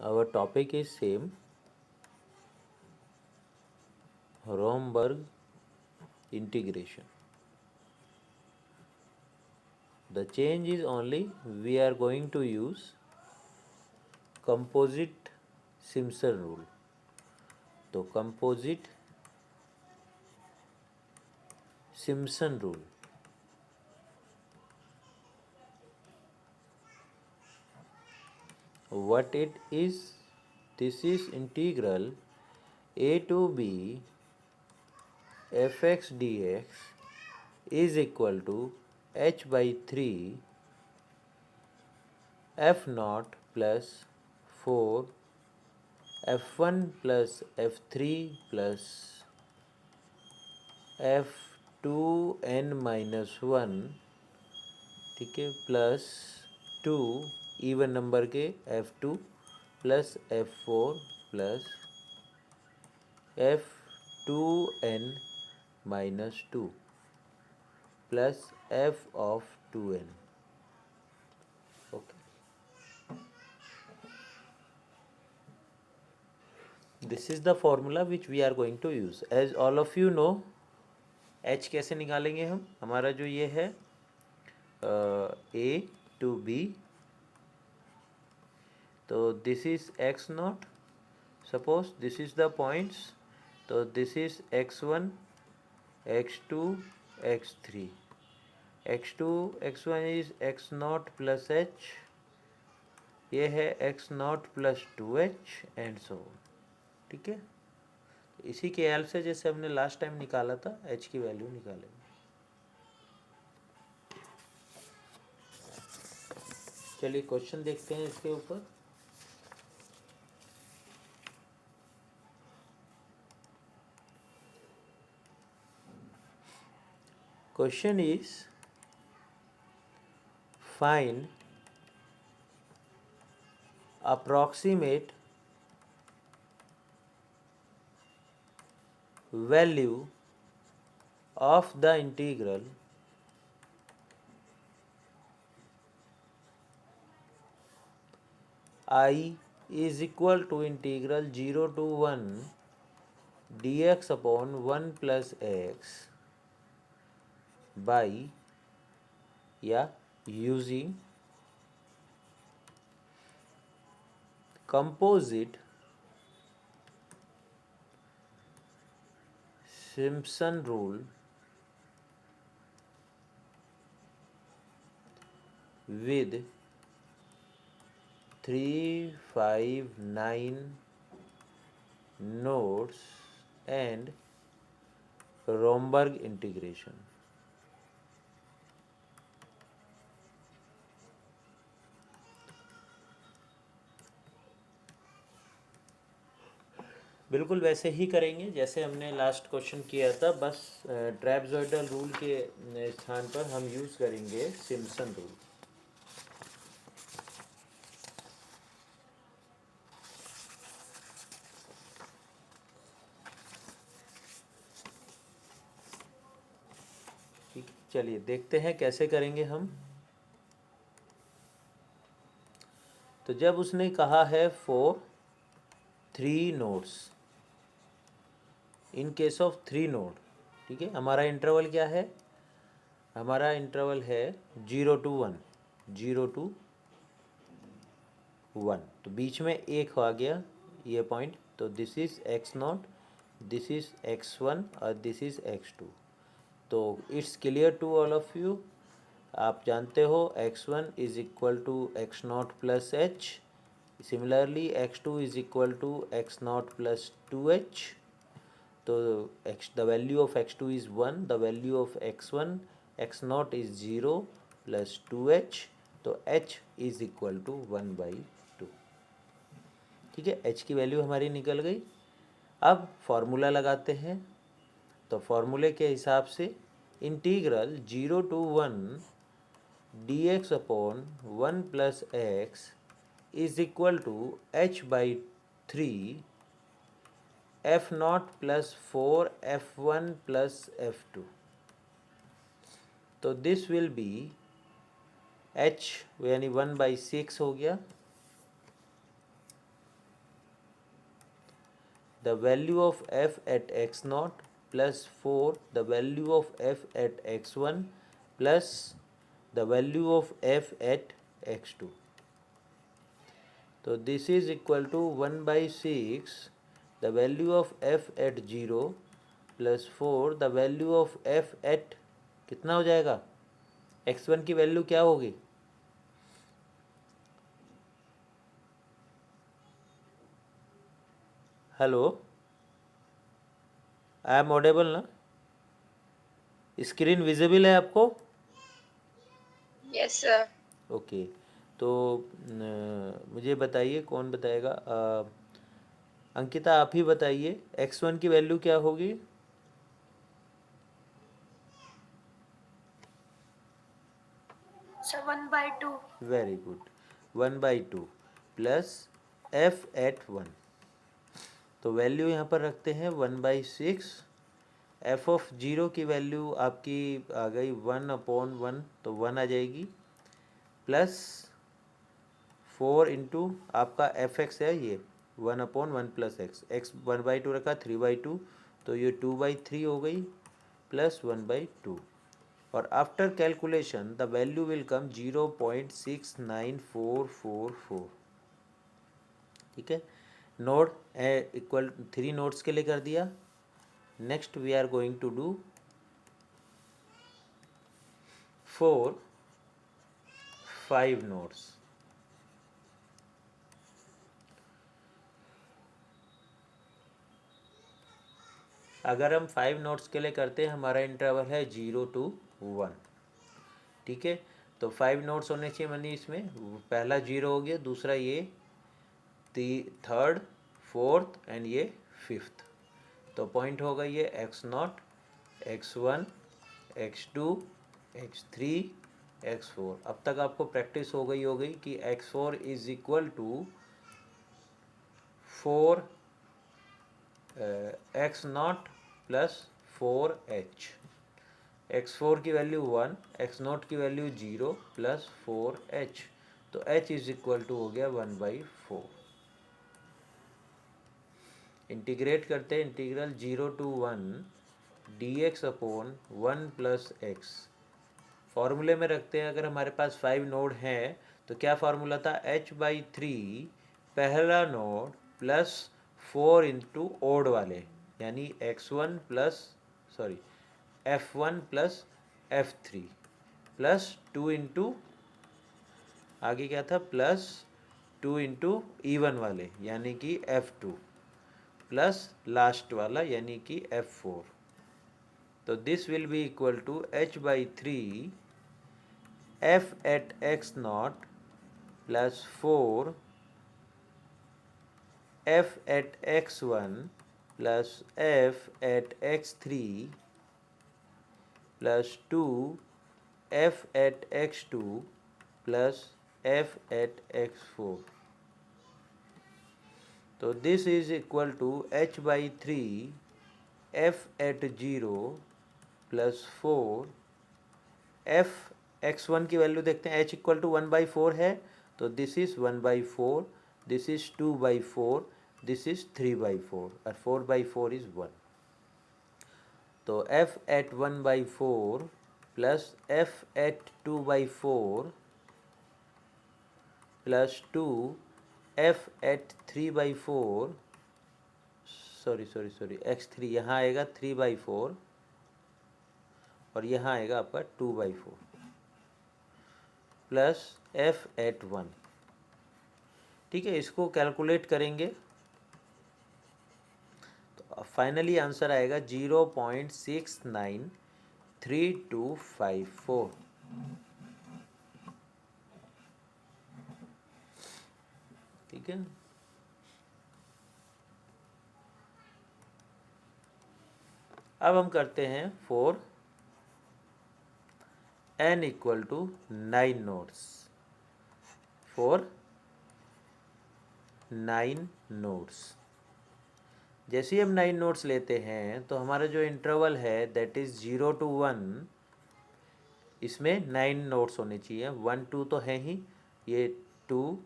Our topic is same, Romberg integration. The change is only we are going to use composite Simpson rule. तो composite Simpson rule. What it is? This is integral a to b fx dx is equal to h by 3 f naught plus 4 f1 plus f3 plus f2n minus 1, ठीक है, plus 2 even number के f2 plus f4 plus f2n minus 2 plus f of 2n. Okay. This is the formula which we are going to use. As all of you know, h कैसे निकालेंगे हम? हमारा जो ये है a to b, तो this is x naught. Suppose this is the points, तो this is x1, x2, x3. x2 x1 is x naught plus h, ये है x naught plus 2h and so. ठीक है, इसी के हेल्प से जैसे हमने लास्ट टाइम निकाला था h की वैल्यू निकालेंगे. चलिए क्वेश्चन देखते हैं इसके ऊपर. Question is find approximate value of the integral I is equal to integral 0 to 1 dx upon 1 plus x by using composite Simpson rule with 3, 5, 9 nodes and Romberg integration. बिल्कुल वैसे ही करेंगे जैसे हमने लास्ट क्वेश्चन किया था, बस ट्रैपजॉइडल रूल के स्थान पर हम यूज़ करेंगे सिम्पसन रूल. ठीक, चलिए देखते हैं कैसे करेंगे हम. तो जब उसने कहा है for 3 nodes, in case of 3 node, ठीक है, हमारा इंटरवल क्या है? हमारा इंटरवल है 0 to 1, 0 to 1, तो बीच में एक आ गया ये पॉइंट, तो this is x naught, this is x1 और दिस इज x2. तो it's clear to all of you. आप जानते हो x1 is equal to x naught plus h, similarly x2 is equal to x naught plus 2h. तो the value of x2 is 1, the value of x1 x naught is 0 plus 2h, तो h is equal to 1/2. ठीक है, h की value हमारी निकल गई. अब formula लगाते हैं. तो फॉर्मूले के हिसाब से integral 0 to 1 dx upon 1 plus x is equal to h by 3 f naught plus 4 f1 plus f2. तो दिस विल बी h यानी 1/6 हो गया, the value of f at x naught plus 4 the value of f at x1 plus the value of f at x2. So this is equal to 1 by 6 the value of f at 0 plus 4 the value of f at कितना हो जाएगा, x1 की value क्या होगी, hello, I am audible ना, screen visible है आपको? Yes sir. Okay, तो मुझे बताइए, कौन बताएगा, अंकिता आप ही बताइए x1 की वैल्यू क्या होगी? Sir 1/2। Very good, 1/2 plus f at 1, तो वैल्यू यहाँ पर रखते हैं 1/6, f ऑफ 0 की वैल्यू आपकी आ गई 1/1, तो 1 आ जाएगी, प्लस 4 इंटू आपका एफ एक्स है ये 1/1 प्लस एक्स, एक्स 1/2 रखा 3/2, तो ये 2/3 हो गई प्लस 1/2, और after calculation the value will come 0.69444। ठीक है, नोड इक्वल 3 नोड्स के लिए कर दिया। Next we are going to do 5 nodes. अगर हम 5 नोट्स के लिए करते हैं, हमारा इंटरवल है 0 to 1। ठीक है, तो 5 नोट्स होने चाहिए, मनी इसमें पहला 0 हो गया, दूसरा ये थर्ड, फोर्थ एंड ये फिफ्थ, तो पॉइंट होगा ये x0, x1, x2, x3, x4। अब तक आपको प्रैक्टिस हो गई कि x4 is equal to 4 x0 plus 4h, x4 की वैल्यू 1, x0 की वैल्यू 0 प्लस 4h, तो h इज इक्वल टू हो गया 1/4। इंटीग्रेट करते हैं, integral 0 to 1 dx upon 1 plus x, फॉर्मूले में रखते हैं। अगर हमारे पास 5 नोड हैं तो क्या फार्मूला था, h/3 पहला नोड प्लस 4 इंटू ओड वाले, यानी x1 plus sorry f1 plus f3 plus 2 into आगे क्या था, प्लस 2 इंटू ईवन वाले यानी कि f2 प्लस लास्ट वाला यानी कि f4, तो this will be equal to h/3 f at x0 plus 4 f at x1 plus f at x3 plus 2 f at x2 plus f at x4, तो this is equal to h/3 f at 0 plus 4 f x1 की value देखते हैं, h equal to 1/4 है, तो this is 1/4, this is 2/4, this is 3/4 और 4/4 is 1, तो f at 1/4 plus f at 2/4 plus 2 f at 3/4, sorry x3 यहाँ आएगा 3/4 और यहाँ आएगा आपका 2/4 प्लस f at 1। ठीक है, इसको कैलकुलेट करेंगे तो फाइनली आंसर आएगा 0.693254। ठीक है, अब हम करते हैं 4 n equal to 9 nodes, 4 9 nodes. जैसे ही हम 9 नोड्स लेते हैं तो हमारा जो इंटरवल है दैट इज 0 to 1, इसमें 9 नोड्स होने चाहिए, 1 2 तो है ही, ये 2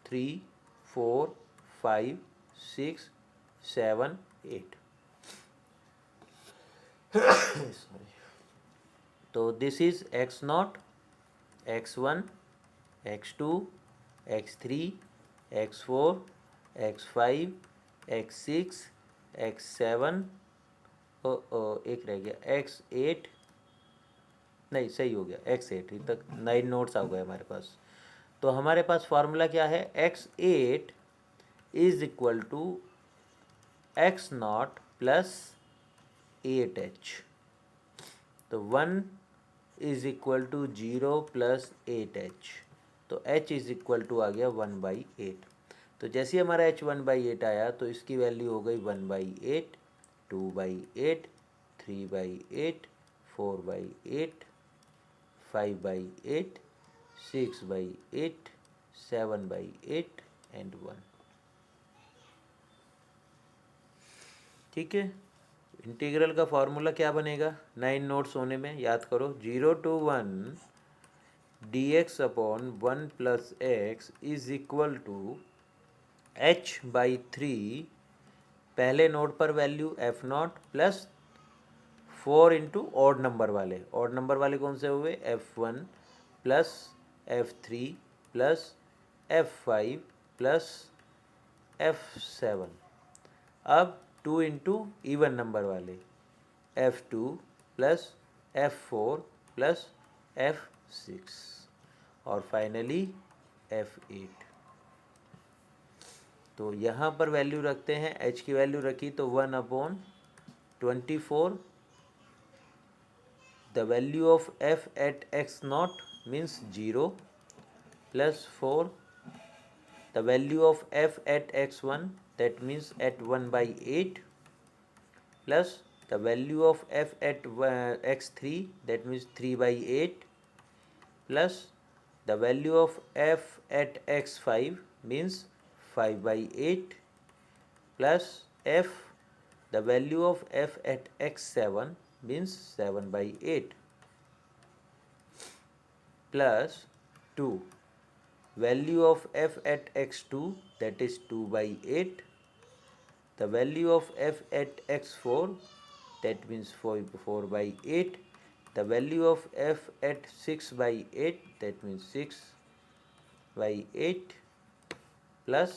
3 4 5 6 7 8 सॉरी। तो this is x naught, x one, x two, x three, x four, x five, x six, x seven, एक रह गया, एक्स एट, नहीं सही हो गया, एक्स एट। तक 9 नोट्स आ गए हमारे पास। तो हमारे पास फार्मूला क्या है, x eight is equal to x naught plus 8h। तो 1 is equal to 0 plus 8h। तो h इज इक्वल टू आ गया 1/8। तो जैसे ही हमारा h 1/8 आया तो इसकी वैल्यू हो गई 1/8, 2/8, 3/8, 4/8, 5/8, 6/8, 7/8 एंड 1। ठीक है। इंटीग्रल का फॉर्मूला क्या बनेगा 9 नोट्स होने में, याद करो। 0 to 1 dx upon 1 plus x is equal to h/3, पहले नोट पर वैल्यू f0 प्लस 4 इंटू ऑड नंबर वाले। ऑड नंबर वाले कौन से हुए, f1 plus f3 plus f5 plus f7। अब 2 इंटू इवन नंबर वाले, f2 plus f4 plus f6 और फाइनली f8। तो यहाँ पर वैल्यू रखते हैं, h की वैल्यू रखी तो 1/24। The value of f at x naught means 0 plus 4। The value of f at x1 that means at 1/8 plus the value of f at x3 that means 3/8 plus the value of f at x5 means 5/8 plus f the value of f at x7 means 7/8 plus 2 value of f at x2 that is 2/8, the value of f at x4 that means 4/8, the value of f at 6/8 that means 6/8 plus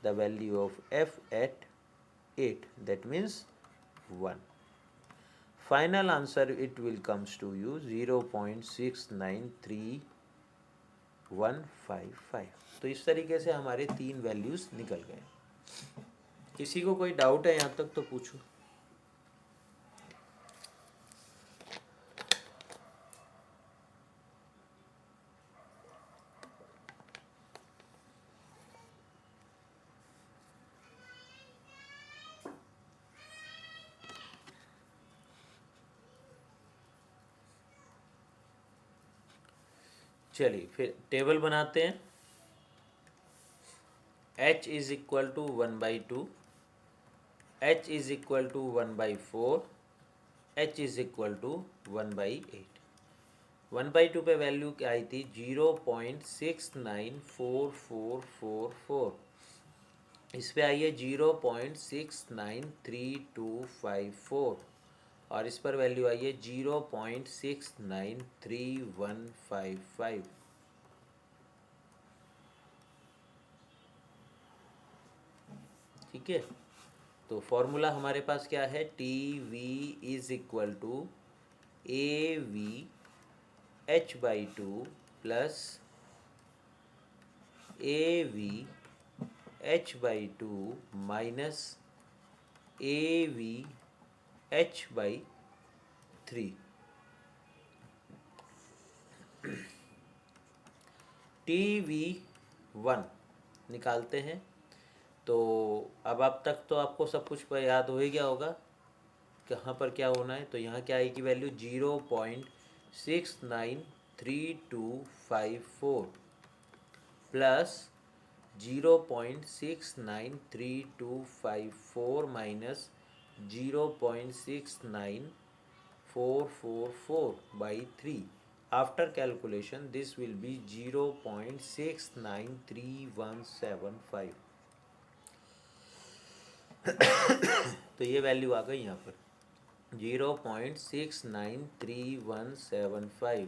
the value of f at 8 that means 1. Final answer it will comes to you 0.693155। तो इस तरीके से हमारे 3 values निकल गए। किसी को कोई डाउट है यहाँ तक तो पूछो। चलिए फिर टेबल बनाते हैं। h is equal to 1/2, h is equal to 1/4, h is equal to 1/8। 1/2 पे वैल्यू क्या आई थी 0.694444। इस पे आई है 0.693254 और इस पर वैल्यू आई है 0.693155। ठीक है। तो फॉर्मूला हमारे पास क्या है, T V is equal to A V h/2 plus A V h/2 minus A V h/3। TV1 निकालते हैं। तो अब तक तो आपको सब कुछ याद हो ही गया होगा कहाँ पर क्या होना है। तो यहाँ क्या आएगी value 0.693254 plus 0.693254 minus 0.69444/3। After calculation this will be 0.693175। तो ये वैल्यू आ गई यहाँ पर 0.69315।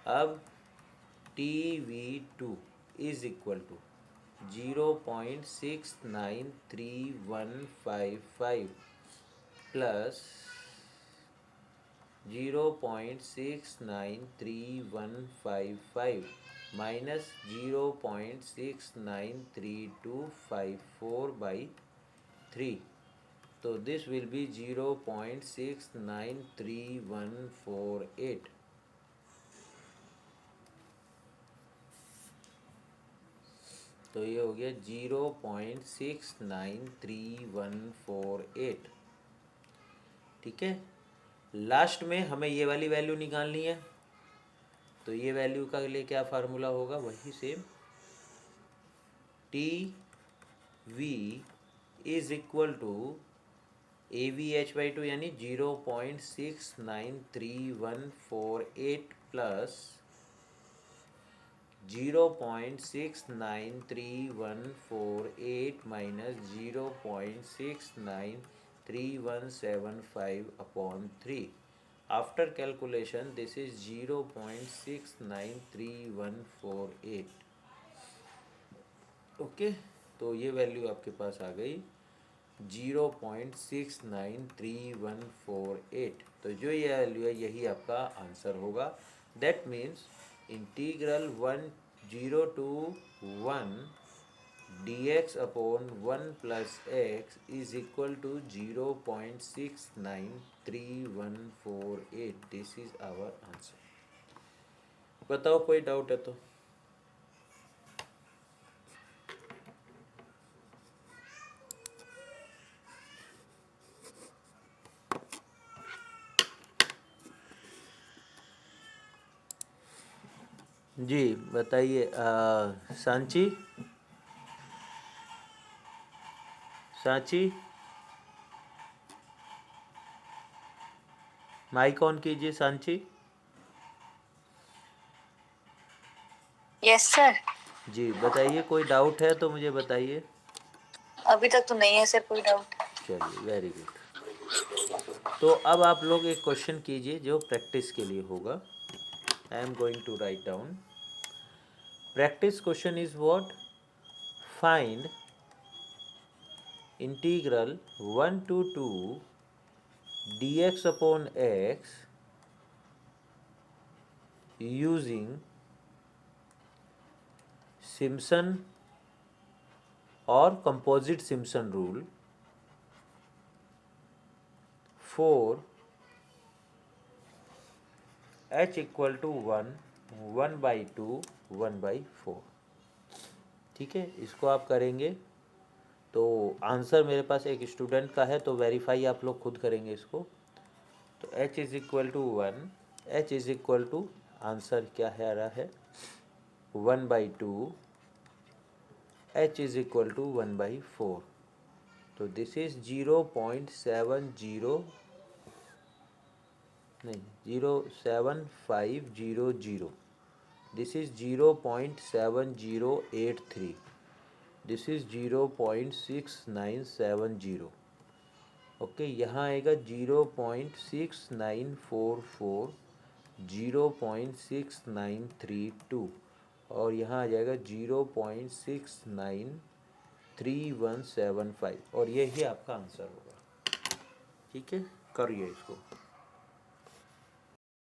अब TV2 is equal to 0.69315 plus 0.69315 minus 0.69324/3। तो दिस विल बी 0.69318। तो ये हो गया 0.69318। ठीक है, लास्ट में हमें ये वाली वैल्यू निकालनी है। तो ये वैल्यू का लिए क्या फार्मूला होगा, वही same, TV is equal to AVH/2 यानी 0.69318 plus 0.69318 minus 0.69317/3। After calculation this is 0.69318। Okay, तो ये वैल्यू आपके पास आ गई 0.69318। तो जो ये वैल्यू है यही आपका आंसर होगा। That means integral 10 to 1 dx upon 1 plus x is equal to 0.69318। This is our answer. बताओ कोई डाउट है तो। जी बताइए सांची, सांची माइक ऑन कीजिए सांची। Yes sir. जी बताइए, कोई डाउट है तो मुझे बताइए। अभी तक तो नहीं है सर कोई डाउट। चलिए वेरी गुड। तो अब आप लोग एक क्वेश्चन कीजिए जो प्रैक्टिस के लिए होगा। I am going to write down. Practice question is what, find integral 1 to 2 dx upon x using Simpson or composite Simpson rule for h equal to 1, 1/2, 1/4। ठीक है, इसको आप करेंगे तो आंसर मेरे पास एक स्टूडेंट का है, तो वेरीफाई आप लोग खुद करेंगे इसको। तो h is equal to 1, h is equal to answer क्या है आ रहा है 1/2, h इज इक्वल टू 1/4। तो दिस इज 0.70 नहीं 0.7500। This is 0.7083। This is 0.6970। Okay, यहाँ आएगा 0.6944, 0.6932 और यहाँ आ जाएगा 0.693175 और यही आपका आंसर होगा। ठीक है, करिए इसको।